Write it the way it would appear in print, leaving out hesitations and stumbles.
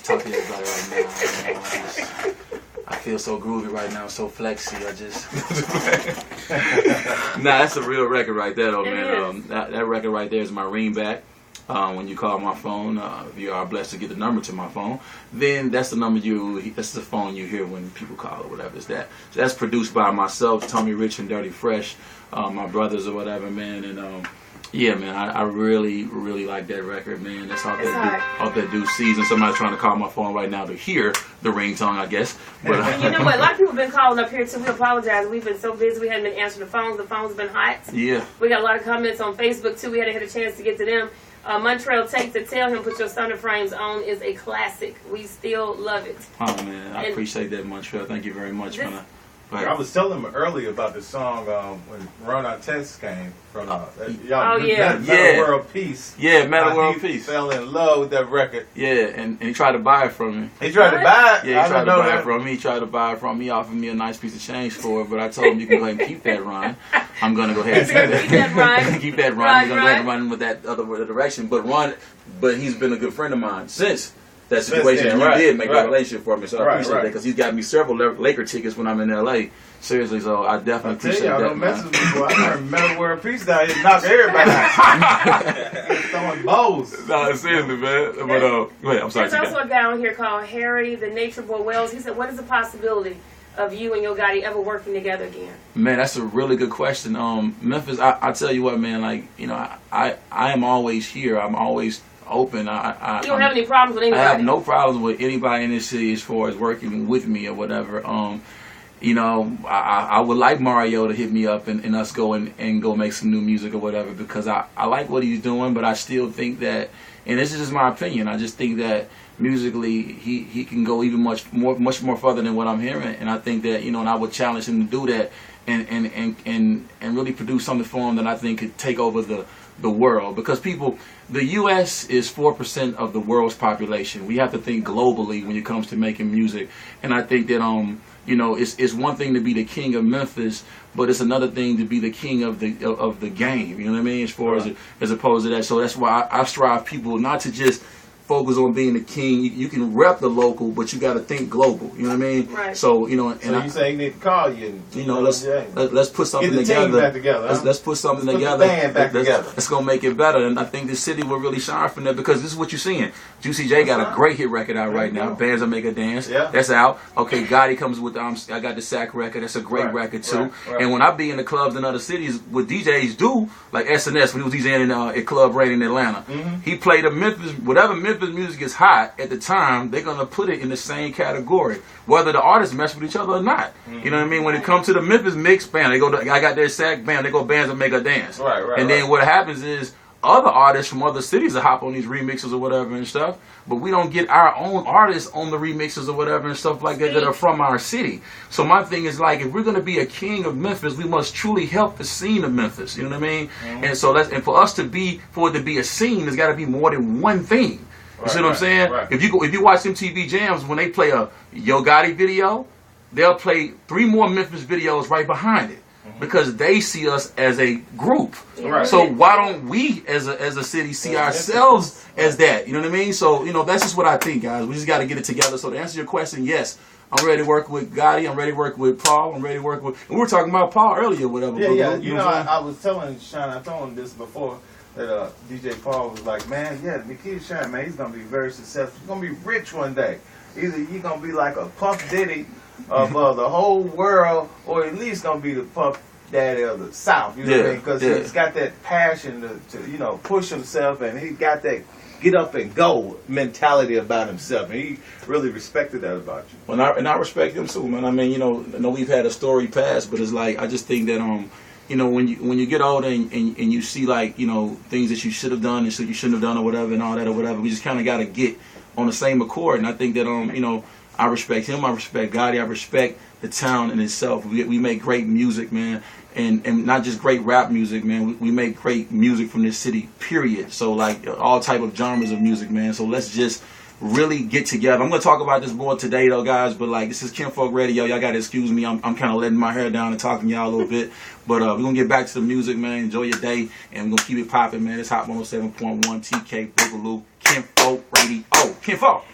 talk to everybody right now. You know, I feel so groovy right now, so flexy. I just nah, that's a real record right there, though, man. That record right there is my ringback. When you call my phone, if you are blessed to get the number to my phone, then that's the number that's the phone you hear when people call or whatever. It's that. So that's produced by myself, Tommy Rich and Dirty Fresh, my brothers or whatever, man. And yeah, man, I really, really like that record, man. That's out there due season. Somebody's trying to call my phone right now to hear the ringtone, I guess. But you know what? A lot of people have been calling up here too. We apologize. We've been so busy. We hadn't been answering the phones. The phones have been hot. Yeah. We got a lot of comments on Facebook too. We hadn't had a chance to get to them. Montreal Takes It, Tell Him Put Your Thunder Frames On is a classic. We still love it. Oh, man. I appreciate that, Montreal. Thank you very much, man. I was telling him earlier about the song when Ron Artest came from Metal World Peace. Yeah, Metal World Peace. Fell in love with that record. Yeah, and he tried to buy it from me. He tried to buy it? Yeah, he tried to buy it from me. He tried to buy it from me. He offered me a nice piece of change for it, but I told him you can go ahead and keep that, Ron. I'm going to go ahead and keep that, Ron. Keep that, Ron. I'm going to go ahead and run with that other direction. But he's been a good friend of mine since that situation. And you did make that relationship for me, so I appreciate that, because he's got me several Laker tickets when I'm in L.A. Seriously, so I definitely appreciate that. Don't mess with me, boy. I heard Metal World Peace down here knock everybody out. Throwing bows. No, seriously, man. But go ahead. I'm sorry. There's also a guy on here called Harry, the Nature Boy Wells. He said, "What is the possibility of you and Yo Gotti ever working together again?" Man, that's a really good question. Memphis, I tell you what, man. Like, you know, I am always here. I'm always open. You don't have any problems with anybody? I have no problems with anybody in this city as far as working with me or whatever. You know, I would like Mario to hit me up and us go and go make some new music or whatever, because I like what he's doing, but I still think that, and this is just my opinion, I just think that musically he can go even much more further than what I'm hearing, and I think that, you know, and I would challenge him to do that and really produce something for him that I think could take over the world, because the U.S. is 4% of the world's population. We have to think globally when it comes to making music, and I think that you know, it's one thing to be the king of Memphis, but it's another thing to be the king of the game. You know what I mean? As opposed to that. So that's why I strive people not to just focus on being the king. You can rep the local, but you got to think global. You know what I mean? Right. So, you know, and so you say you need to call you. You know, let's put something Get the together. Team back together. Let's put something together. Put the band back together. That's gonna make it better, and I think the city will really shine from that, because this is what you're seeing. Juicy J got a great hit record out right now. Bands That Make a Dance. Yeah. That's out. Okay, Gotti comes with I got the Sack record. That's a great record too. Right. And when I be in the clubs in other cities, what DJs do, like SNS, when he was DJing at Club Rain in Atlanta, he played whatever Memphis music is hot at the time, they're gonna put it in the same category, whether the artists mess with each other or not. You know what I mean? When it comes to the Memphis mix, bam, they go. I got their Sack, bam, they go Bands That Make a Dance. And then what happens is other artists from other cities will hop on these remixes or whatever and stuff, but we don't get our own artists on the remixes or whatever and stuff like that are from our city. So my thing is, like, if we're going to be a king of Memphis, we must truly help the scene of Memphis. You know what I mean? And so for it to be a scene, there's got to be more than one thing. You see what I'm saying? If you watch MTV Jams, when they play a Yo Gotti video, they'll play 3 more Memphis videos right behind it, because they see us as a group. So why don't we as a city see ourselves as that? You know what I mean? So, you know, that's just what I think, guys. We just got to get it together. So to answer your question, yes, I'm ready to work with Gotti. I'm ready to work with Paul. I'm ready to work with, and we were talking about Paul earlier, whatever. Yeah. You know, I was telling Sean, I told him this before, that DJ Paul was like, man, Nikita Shine, man, he's gonna be very successful. He's gonna be rich one day. Either he's gonna be like a Puff Diddy of the whole world, or at least gonna be the Puff Daddy of the South. You know what I mean? Because he's got that passion to you know, push himself, and he got that get up and go mentality about himself, and he really respected that about you. Well, I respect him too, man. I mean, you know, I know we've had a story past, but it's like, I just think that you know, when you get older and you see, like, you know, things that you should have done and you shouldn't have done or whatever and all that or whatever, we just kind of got to get on the same accord. And I think that you know, I respect him, I respect Gotti, I respect the town in itself. We make great music, man, and not just great rap music, man. We make great music from this city, period. So, like, all type of genres of music, man. So let's just really get together. I'm gonna talk about this more today, though, guys. But, like, this is Kinfolk Radio. Y'all gotta excuse me. I'm kind of letting my hair down and talking to y'all a little bit. But we're gonna get back to the music, man. Enjoy your day, and we're gonna keep it popping, man. It's Hot 107.1 TK Boogaloo, Kinfolk Radio. Kinfolk.